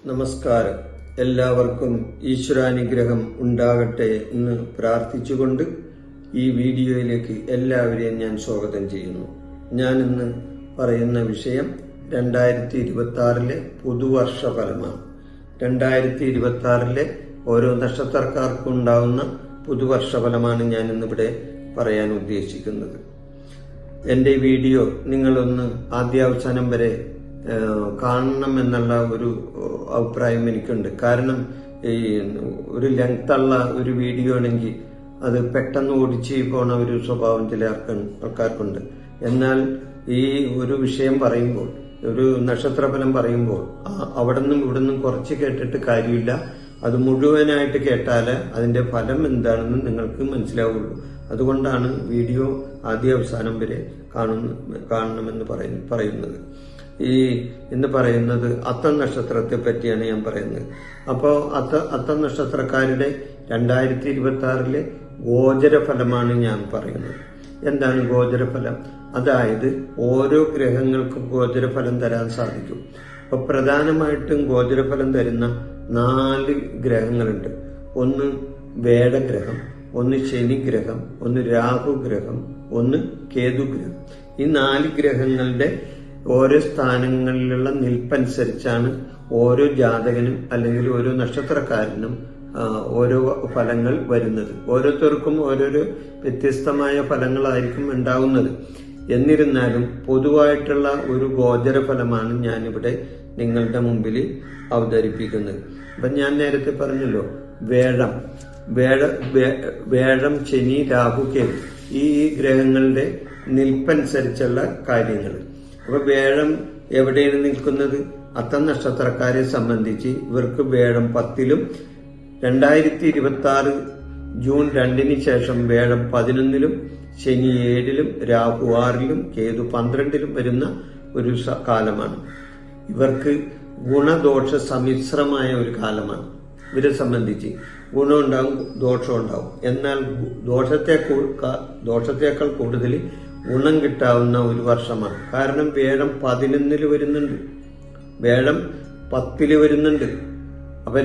നമസ്കാരം. എല്ലാവർക്കും ഈശ്വരാനുഗ്രഹം ഉണ്ടാകട്ടെ എന്ന് പ്രാർത്ഥിച്ചുകൊണ്ട് ഈ വീഡിയോയിലേക്ക് എല്ലാവരെയും ഞാൻ സ്വാഗതം ചെയ്യുന്നു. ഞാൻ ഇന്ന് പറയുന്ന വിഷയം 2026 പുതുവർഷ ഫലമാണ്. 2026 ഓരോ നക്ഷത്രക്കാർക്കും ഉണ്ടാവുന്ന പുതുവർഷ ഫലമാണ് ഞാൻ ഇന്നിവിടെ പറയാൻ ഉദ്ദേശിക്കുന്നത്. എന്റെ വീഡിയോ നിങ്ങളൊന്ന് ആദ്യാവസാനം വരെ കാണണം എന്നുള്ള ഒരു അഭിപ്രായം എനിക്കുണ്ട്. കാരണം ഈ ഒരു ലെങ്ത്തുള്ള ഒരു വീഡിയോ ആണെങ്കിൽ അത് പെട്ടെന്ന് ഓടിച്ച് പോണ ഒരു സ്വഭാവം ചില ആൾക്കാർക്കുണ്ട്. എന്നാൽ ഈ ഒരു വിഷയം പറയുമ്പോൾ, ഒരു നക്ഷത്രഫലം പറയുമ്പോൾ അവിടെ നിന്നും ഇവിടെ നിന്നും കുറച്ച് കേട്ടിട്ട് കാര്യമില്ല. അത് മുഴുവനായിട്ട് കേട്ടാൽ അതിന്റെ ഫലം എന്താണെന്ന് നിങ്ങൾക്ക് മനസ്സിലാവുള്ളൂ. അതുകൊണ്ടാണ് വീഡിയോ ആദ്യാവസാനം വരെ കാണണമെന്ന് പറയുന്നത്. എന്ന് പറയുന്നത് അത്തം നക്ഷത്രത്തെ പറ്റിയാണ് ഞാൻ പറയുന്നത്. അപ്പോൾ അത്തം നക്ഷത്രക്കാരുടെ 2026 ഗോചരഫലമാണ് ഞാൻ പറയുന്നത്. എന്താണ് ഗോചരഫലം? അതായത് ഓരോ ഗ്രഹങ്ങൾക്കും ഗോചരഫലം തരാൻ സാധിക്കും. അപ്പൊ പ്രധാനമായിട്ടും ഗോചരഫലം തരുന്ന 4 ഗ്രഹങ്ങളുണ്ട്. ഒന്ന് വേഴഗ്രഹം, ഒന്ന് ശനിഗ്രഹം, ഒന്ന് രാഹുഗ്രഹം, ഒന്ന് കേതുഗ്രഹം. ഈ 4 ഗ്രഹങ്ങളുടെ ഓരോ സ്ഥാനങ്ങളിലുള്ള നിൽപ്പനുസരിച്ചാണ് ഓരോ ജാതകനും അല്ലെങ്കിൽ ഓരോ നക്ഷത്രക്കാരനും ഓരോ ഫലങ്ങൾ വരുന്നത്. ഓരോരുത്തർക്കും ഓരോരോ വ്യത്യസ്തമായ ഫലങ്ങളായിരിക്കും ഉണ്ടാവുന്നത്. എന്നിരുന്നാലും പൊതുവായിട്ടുള്ള ഒരു ഗോചര ഫലമാണ് ഞാനിവിടെ നിങ്ങളുടെ മുമ്പിൽ അവതരിപ്പിക്കുന്നത്. അപ്പൊ ഞാൻ നേരത്തെ പറഞ്ഞല്ലോ, വേഴം, ശനി, രാഹു, കേതു ഈ ഗ്രഹങ്ങളുടെ നിൽപ്പനുസരിച്ചുള്ള കാര്യങ്ങൾ. അപ്പൊ വേഴം എവിടെയാണ് നിൽക്കുന്നത്? അത്തം നക്ഷത്രക്കാരെ സംബന്ധിച്ച് ഇവർക്ക് വേഴം 10ലും 2026 ജൂൺ 2 ശേഷം വേഴം 11ലും ശനി 7ലും രാഹു 6ലും കേതു 12ലും വരുന്ന ഒരു കാലമാണ്. ഇവർക്ക് ഗുണദോഷ സമ്മിശ്രമായ ഒരു കാലമാണ്. ഇവരെ സംബന്ധിച്ച് ഗുണമുണ്ടാവും, ദോഷമുണ്ടാവും. എന്നാൽ ദോഷത്തേക്കാൾ കൂടുതൽ ഗുണം കിട്ടാവുന്ന ഒരു വർഷമാണ്. കാരണം വേഴം 11 വരുന്നുണ്ട്, വേഴം 10 വരുന്നുണ്ട്. അപ്പൊ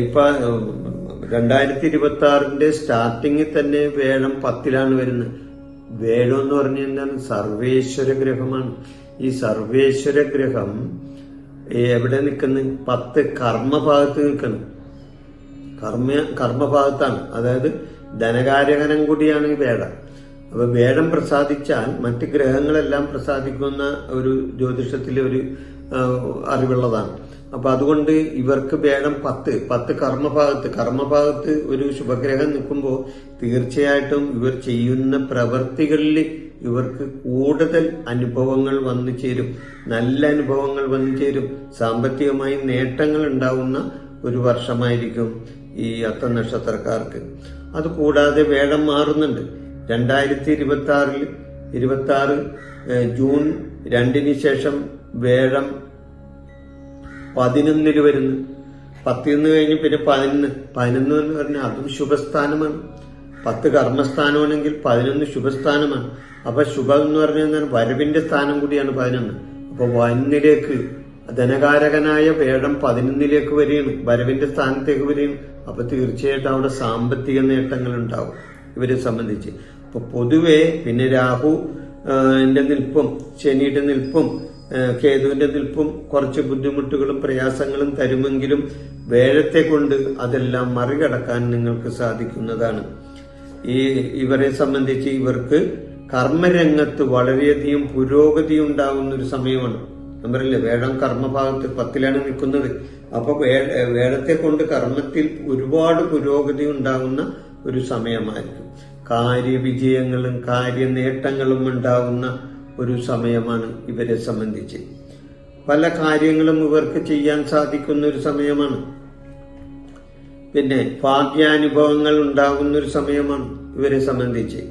ഇപ്പൊ 2026 സ്റ്റാർട്ടിങ്ങിൽ തന്നെ വേഴം 10 വരുന്നത്. വേഴം എന്ന് പറഞ്ഞാൽ എന്താണ്? സർവേശ്വര ഗ്രഹമാണ്. ഈ സർവേശ്വര ഗ്രഹം എവിടെ നിൽക്കുന്നു? 10 കർമ്മഭാഗത്ത് നിൽക്കുന്നു. കർമ്മഭാഗത്താണ്. അതായത് ധനകാരകനം കൂടിയാണ് ഈ വേഴം. അപ്പൊ വേഴം പ്രസാദിച്ചാൽ മറ്റ് ഗ്രഹങ്ങളെല്ലാം പ്രസാദിക്കുന്ന ഒരു ജ്യോതിഷത്തിലെ ഒരു അറിവുള്ളതാണ്. അപ്പൊ അതുകൊണ്ട് ഇവർക്ക് വേഴം 10 കർമ്മഭാഗത്ത് ഒരു ശുഭഗ്രഹം നിൽക്കുമ്പോൾ തീർച്ചയായിട്ടും ഇവർ ചെയ്യുന്ന പ്രവൃത്തികളിൽ ഇവർക്ക് കൂടുതൽ അനുഭവങ്ങൾ വന്നു ചേരും, നല്ല അനുഭവങ്ങൾ വന്നു ചേരും, സാമ്പത്തികമായി നേട്ടങ്ങൾ ഉണ്ടാവുന്ന ഒരു വർഷമായിരിക്കും ഈ അത്തം നക്ഷത്രക്കാർക്ക്. അതുകൂടാതെ വേഴം മാറുന്നുണ്ട്. 2026 ജൂൺ 2 ശേഷം വേഴം 11 വരുന്നു. 10 കഴിഞ്ഞ് പിന്നെ 11 എന്ന് പറഞ്ഞാൽ അതും ശുഭസ്ഥാനമാണ്. 10 കർമ്മസ്ഥാനമാണെങ്കിൽ 11 ശുഭസ്ഥാനമാണ്. അപ്പൊ ശുഭം എന്ന് പറഞ്ഞാൽ വരവിന്റെ സ്ഥാനം കൂടിയാണ് 11. അപ്പൊ 1 ധനകാരകനായ വേഴം 11 വരികയാണ്, വരവിന്റെ സ്ഥാനത്തേക്ക് വരികയാണ്. അപ്പൊ തീർച്ചയായിട്ടും അവിടെ സാമ്പത്തിക നേട്ടങ്ങൾ ഉണ്ടാവും ഇവരെ സംബന്ധിച്ച്. അപ്പൊ പൊതുവെ പിന്നെ രാഹുവിന്റെ നിൽപ്പും ശനിയുടെ നിൽപ്പും കേതുവിന്റെ നിൽപ്പും കുറച്ച് ബുദ്ധിമുട്ടുകളും പ്രയാസങ്ങളും തരുമെങ്കിലും വേഴത്തെ കൊണ്ട് അതെല്ലാം മറികടക്കാൻ നിങ്ങൾക്ക് സാധിക്കുന്നതാണ്. ഇവരെ സംബന്ധിച്ച് ഇവർക്ക് കർമ്മരംഗത്ത് വളരെയധികം പുരോഗതി ഉണ്ടാകുന്ന ഒരു സമയമാണ്. ഞാൻ പറയില്ലേ, വേഴം കർമ്മഭാഗത്ത് 10 നിൽക്കുന്നത്. അപ്പൊ വേഴത്തെ കൊണ്ട് കർമ്മത്തിൽ ഒരുപാട് പുരോഗതി ഉണ്ടാകുന്ന ഒരു സമയമായിരിക്കും. കാര്യവിജയങ്ങളും കാര്യനേട്ടങ്ങളും ഉണ്ടാകുന്ന ഒരു സമയമാണ് ഇവരെ സംബന്ധിച്ച്. പല കാര്യങ്ങളും ഇവർക്ക് ചെയ്യാൻ സാധിക്കുന്ന ഒരു സമയമാണ്. പിന്നെ ഭാഗ്യാനുഭവങ്ങൾ ഉണ്ടാകുന്ന ഒരു സമയമാണ് ഇവരെ സംബന്ധിച്ച്.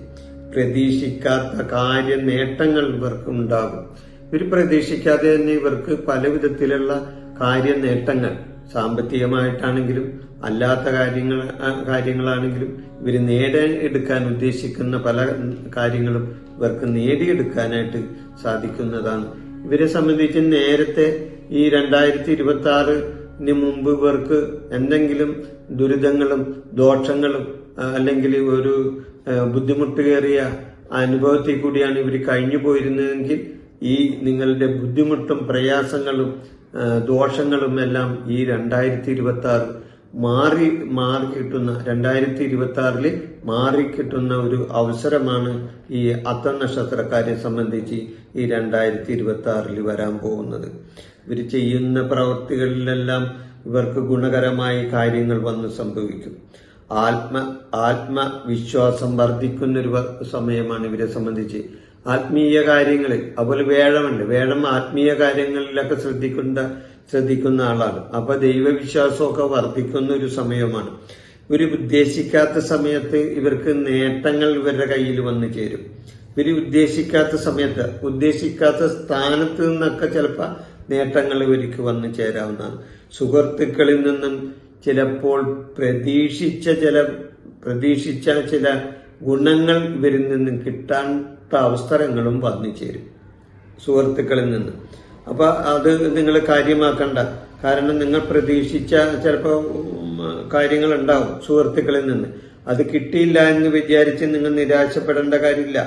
പ്രതീക്ഷിക്കാത്ത കാര്യനേട്ടങ്ങൾ ഇവർക്ക് ഉണ്ടാകും. ഇവർ പ്രതീക്ഷിക്കാതെ തന്നെ ഇവർക്ക് പല വിധത്തിലുള്ള കാര്യനേട്ടങ്ങൾ, സാമ്പത്തികമായിട്ടാണെങ്കിലും അല്ലാത്ത കാര്യങ്ങളാണെങ്കിലും ഇവർ നേടിയെടുക്കാൻ ഉദ്ദേശിക്കുന്ന പല കാര്യങ്ങളും ഇവർക്ക് നേടിയെടുക്കാനായിട്ട് സാധിക്കുന്നതാണ്. ഇവരെ സംബന്ധിച്ച് നേരത്തെ ഈ 2026 മുമ്പ് ഇവർക്ക് എന്തെങ്കിലും ദുരിതങ്ങളും ദോഷങ്ങളും അല്ലെങ്കിൽ ഒരു ബുദ്ധിമുട്ടേറിയ അനുഭവത്തിൽ കൂടിയാണ് ഇവർ കഴിഞ്ഞു പോയിരുന്നതെങ്കിൽ ഈ നിങ്ങളുടെ ബുദ്ധിമുട്ടും പ്രയാസങ്ങളും ദോഷങ്ങളും എല്ലാം ഈ 2026 മാറി കിട്ടുന്ന 2026 മാറിക്കിട്ടുന്ന ഒരു അവസരമാണ് ഈ അത്തം നക്ഷത്രക്കാരെ സംബന്ധിച്ച് ഈ 2026 വരാൻ പോകുന്നത്. ഇവർ ചെയ്യുന്ന പ്രവൃത്തികളിലെല്ലാം ഇവർക്ക് ഗുണകരമായ കാര്യങ്ങൾ വന്ന് സംഭവിക്കും. ആത്മവിശ്വാസം വർദ്ധിക്കുന്നൊരു സമയമാണ് ഇവരെ സംബന്ധിച്ച്. ആത്മീയ കാര്യങ്ങളിൽ അതുപോലെ വേഴം ആത്മീയ കാര്യങ്ങളിലൊക്കെ ശ്രദ്ധിക്കുന്ന ആളാണ്. അപ്പൊ ദൈവവിശ്വാസമൊക്കെ വർദ്ധിക്കുന്ന ഒരു സമയമാണ്. ഇവർ ഉദ്ദേശിക്കാത്ത സമയത്ത് ഇവർക്ക് നേട്ടങ്ങൾ ഇവരുടെ കയ്യിൽ വന്നു ചേരും. ഇവർ ഉദ്ദേശിക്കാത്ത സമയത്ത് ഉദ്ദേശിക്കാത്ത സ്ഥാനത്ത് നിന്നൊക്കെ ചിലപ്പോൾ നേട്ടങ്ങൾ ഇവർക്ക് വന്നു ചേരാവുന്നതാണ്. സുഹൃത്തുക്കളിൽ നിന്നും ചിലപ്പോൾ പ്രതീക്ഷിച്ച ചില ഗുണങ്ങൾ ഇവരിൽ നിന്നും കിട്ടാത്ത അവസരങ്ങളും വന്നു ചേരും സുഹൃത്തുക്കളിൽ നിന്ന്. അപ്പൊ അത് നിങ്ങൾ കാര്യമാക്കണ്ട. കാരണം നിങ്ങൾ പ്രതീക്ഷിച്ച ചിലപ്പോൾ കാര്യങ്ങൾ ഉണ്ടാവും സുഹൃത്തുക്കളിൽ നിന്ന്. അത് കിട്ടിയില്ല എന്ന് വിചാരിച്ച് നിങ്ങൾ നിരാശപ്പെടേണ്ട കാര്യമില്ല.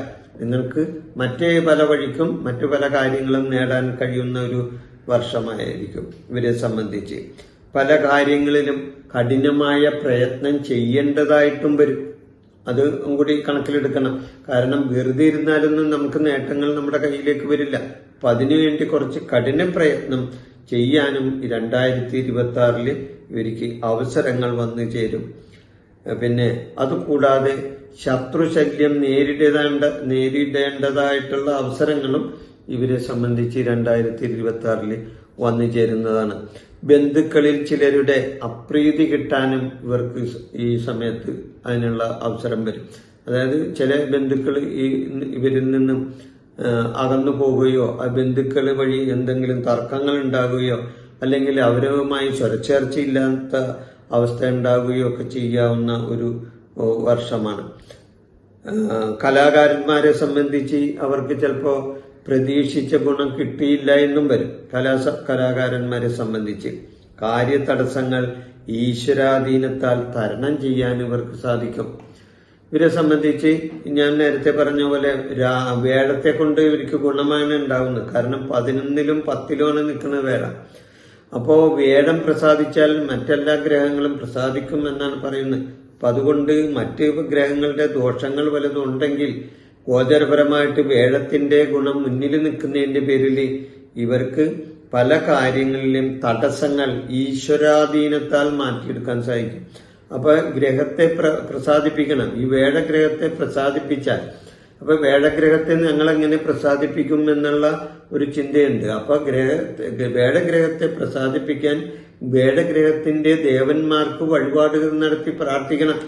നിങ്ങൾക്ക് മറ്റേ പല വഴിക്കും മറ്റു പല കാര്യങ്ങളും നേടാൻ കഴിയുന്ന ഒരു വർഷമായിരിക്കും ഇവരെ സംബന്ധിച്ച്. പല കാര്യങ്ങളിലും കഠിനമായ പ്രയത്നം ചെയ്യേണ്ടതായിട്ടും വരും. അത് കൂടി കണക്കിലെടുക്കണം. കാരണം വെറുതെ ഇരുന്നാലൊന്നും നമുക്ക് നേട്ടങ്ങൾ നമ്മുടെ കയ്യിലേക്ക് വരില്ല. അപ്പൊ അതിനുവേണ്ടി കുറച്ച് കഠിന പ്രയത്നം ചെയ്യാനും 2026 ഇവർക്ക് അവസരങ്ങൾ വന്നു ചേരും. പിന്നെ അതുകൂടാതെ ശത്രുശല്യം നേരിടേണ്ടതായിട്ടുള്ള അവസരങ്ങളും ഇവരെ സംബന്ധിച്ച് 2026 വന്നു ചേരുന്നതാണ്. ബന്ധുക്കളിൽ ചിലരുടെ അപ്രീതി കിട്ടാനും ഇവർക്ക് ഈ സമയത്ത് അതിനുള്ള അവസരം വരും. അതായത് ചില ബന്ധുക്കൾ ഇവരിൽ നിന്നും അകന്നു പോവുകയോ ആ ബന്ധുക്കൾ വഴി എന്തെങ്കിലും തർക്കങ്ങൾ ഉണ്ടാകുകയോ അല്ലെങ്കിൽ അവരുമായി സ്വരച്ചേർച്ചയില്ലാത്ത അവസ്ഥ ഉണ്ടാകുകയോ ഒക്കെ ചെയ്യാവുന്ന ഒരു വർഷമാണ്. കലാകാരന്മാരെ സംബന്ധിച്ച് അവർക്ക് ചിലപ്പോൾ പ്രതീക്ഷിച്ച ഗുണം കിട്ടിയില്ല എന്നും വരും. കലാകാരന്മാരെ സംബന്ധിച്ച് കാര്യതടസ്സങ്ങൾ ഈശ്വരാധീനത്താൽ തരണം ചെയ്യാൻ ഇവർക്ക് സാധിക്കും. ഇവരെ സംബന്ധിച്ച് ഞാൻ നേരത്തെ പറഞ്ഞ പോലെ വേഴത്തെ കൊണ്ട് ഇവർക്ക് ഗുണമാണ് ഉണ്ടാവുന്നത്. കാരണം 11ലും 10ലുമാണ് നിൽക്കുന്ന വേഴം. അപ്പോ വേഴം പ്രസാദിച്ചാൽ മറ്റെല്ലാ ഗ്രഹങ്ങളും പ്രസാദിക്കും എന്നാണ് പറയുന്നത്. അപ്പൊ അതുകൊണ്ട് മറ്റ് ഗ്രഹങ്ങളുടെ ദോഷങ്ങൾ വല്ലതും ഉണ്ടെങ്കിൽ ഗോചരപരമായിട്ട് വേഴത്തിന്റെ ഗുണം മുന്നിൽ നിൽക്കുന്നതിന്റെ പേരിൽ ഇവർക്ക് പല കാര്യങ്ങളിലും തടസ്സങ്ങൾ ഈശ്വരാധീനത്താൽ മാറ്റിയെടുക്കാൻ സാധിക്കും. അപ്പൊ ഗ്രഹത്തെ പ്രസാദിപ്പിക്കണം. ഈ വേഴഗ്രഹത്തെ പ്രസാദിപ്പിച്ചാൽ അപ്പൊ വേഴഗ്രഹത്തെ ഞങ്ങൾ എങ്ങനെ പ്രസാദിപ്പിക്കും എന്നുള്ള ഒരു ചിന്തയുണ്ട്. അപ്പൊ വേഴഗ്രഹത്തെ പ്രസാദിപ്പിക്കാൻ വേഴഗ്രഹത്തിന്റെ ദേവന്മാർക്ക് വഴിപാടുകൾ നടത്തി പ്രാർത്ഥിക്കണം.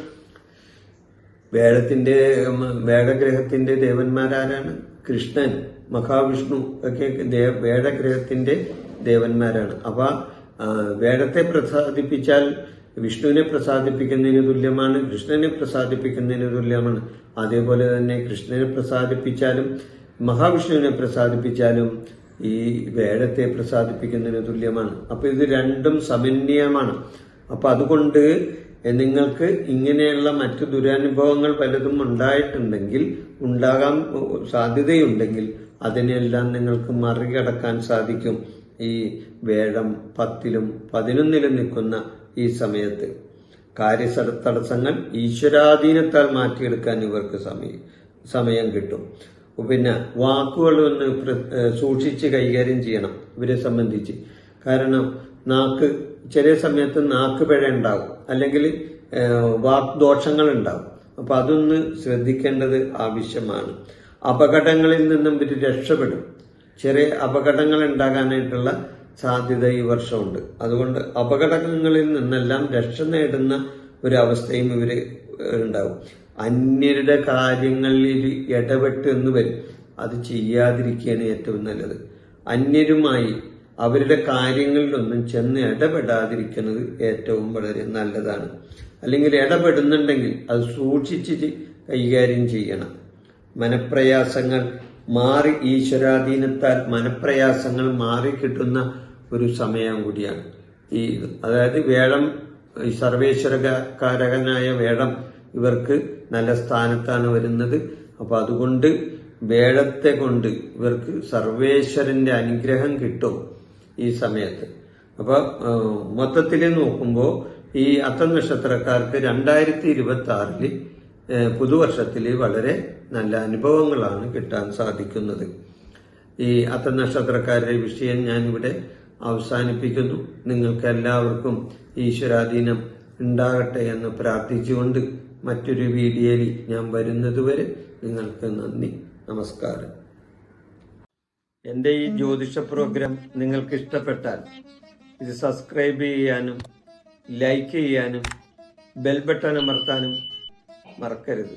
വേഴഗ്രഹത്തിന്റെ ദേവന്മാരാരാണ്? കൃഷ്ണൻ, മഹാവിഷ്ണു ഒക്കെ വേഴഗ്രഹത്തിന്റെ ദേവന്മാരാണ്. അപ്പൊ വേഴത്തെ പ്രസാദിപ്പിച്ചാൽ വിഷ്ണുവിനെ പ്രസാദിപ്പിക്കുന്നതിന് തുല്യമാണ്, കൃഷ്ണനെ പ്രസാദിപ്പിക്കുന്നതിന് തുല്യമാണ്. അതേപോലെ തന്നെ കൃഷ്ണനെ പ്രസാദിപ്പിച്ചാലും മഹാവിഷ്ണുവിനെ പ്രസാദിപ്പിച്ചാലും ഈ വേഴത്തെ പ്രസാദിപ്പിക്കുന്നതിന് തുല്യമാണ്. അപ്പൊ ഇത് രണ്ടും സമന്വയമാണ്. അപ്പൊ അതുകൊണ്ട് നിങ്ങൾക്ക് ഇങ്ങനെയുള്ള മറ്റു ദുരനുഭവങ്ങൾ പലതും ഉണ്ടായിട്ടുണ്ടെങ്കിൽ, ഉണ്ടാകാൻ സാധ്യതയുണ്ടെങ്കിൽ അതിനെല്ലാം നിങ്ങൾക്ക് മറികടക്കാൻ സാധിക്കും ഈ വേഴം 10ലും 11ലും നിൽക്കുന്ന ഈ സമയത്ത്. കാര്യതടസ്സങ്ങൾ ഈശ്വരാധീനത്താൽ മാറ്റിയെടുക്കാൻ ഇവർക്ക് സമയം കിട്ടും. പിന്നെ വാക്കുകളൊന്ന് സൂക്ഷിച്ച് കൈകാര്യം ചെയ്യണം ഇവരെ സംബന്ധിച്ച്. കാരണം ചില സമയത്ത് നാക്ക് പിഴ ഉണ്ടാവും, അല്ലെങ്കിൽ വാക്ദോഷങ്ങൾ ഉണ്ടാവും. അപ്പൊ അതൊന്ന് ശ്രദ്ധിക്കേണ്ടത് ആവശ്യമാണ്. അപകടങ്ങളിൽ നിന്നും ഇവർ രക്ഷപ്പെടും. ചെറിയ അപകടങ്ങൾ ഉണ്ടാകാനായിട്ടുള്ള സാധ്യത ഈ വർഷമുണ്ട്. അതുകൊണ്ട് അപകടങ്ങളിൽ നിന്നെല്ലാം രക്ഷ നേടുന്ന ഒരവസ്ഥയും ഇവര് ഉണ്ടാവും. അന്യരുടെ കാര്യങ്ങളിൽ ഇടപെട്ട് എന്ന് വരും. അത് ചെയ്യാതിരിക്കുകയാണ് ഏറ്റവും നല്ലത്. അന്യരുമായി അവരുടെ കാര്യങ്ങളിലൊന്നും ചെന്ന് ഇടപെടാതിരിക്കുന്നത് ഏറ്റവും വളരെ നല്ലതാണ്. അല്ലെങ്കിൽ ഇടപെടുന്നുണ്ടെങ്കിൽ അത് സൂക്ഷിച്ച് കൈകാര്യം ചെയ്യണം. മനപ്രയാസങ്ങൾ മാറി, ഈശ്വരാധീനത്താൽ മനപ്രയാസങ്ങൾ മാറി കിട്ടുന്ന ഒരു സമയം കൂടിയാണ് ഈ അതായത് വേഴം, സർവേശ്വരകാരകനായ വേഴം ഇവർക്ക് നല്ല സ്ഥാനത്താണ് വരുന്നത്. അപ്പൊ അതുകൊണ്ട് വേഴത്തെ കൊണ്ട് ഇവർക്ക് സർവേശ്വരന്റെ അനുഗ്രഹം കിട്ടും ഈ സമയത്ത്. അപ്പൊ മൊത്തത്തില് നോക്കുമ്പോൾ ഈ അത്തം നക്ഷത്രക്കാർക്ക് 2026 പുതുവർഷത്തില് വളരെ നല്ല അനുഭവങ്ങളാണ് കിട്ടാൻ സാധിക്കുന്നത്. ഈ അത്തം നക്ഷത്രക്കാരുടെ വിഷയം ഞാൻ ഇവിടെ അവസാനിപ്പിക്കുന്നു. നിങ്ങൾക്ക് എല്ലാവർക്കും ഈശ്വരാധീനം ഉണ്ടാകട്ടെ എന്ന് പ്രാർത്ഥിച്ചുകൊണ്ട് മറ്റൊരു വീഡിയോയിൽ ഞാൻ വരുന്നതുവരെ നിങ്ങൾക്ക് നന്ദി, നമസ്കാരം. എൻ്റെ ഈ ജ്യോതിഷ പ്രോഗ്രാം നിങ്ങൾക്ക് ഇഷ്ടപ്പെട്ടാൽ ഇത് സബ്സ്ക്രൈബ് ചെയ്യാനും ലൈക്ക് ചെയ്യാനും ബെൽ ബട്ടൺ അമർത്താനും മറക്കരുത്.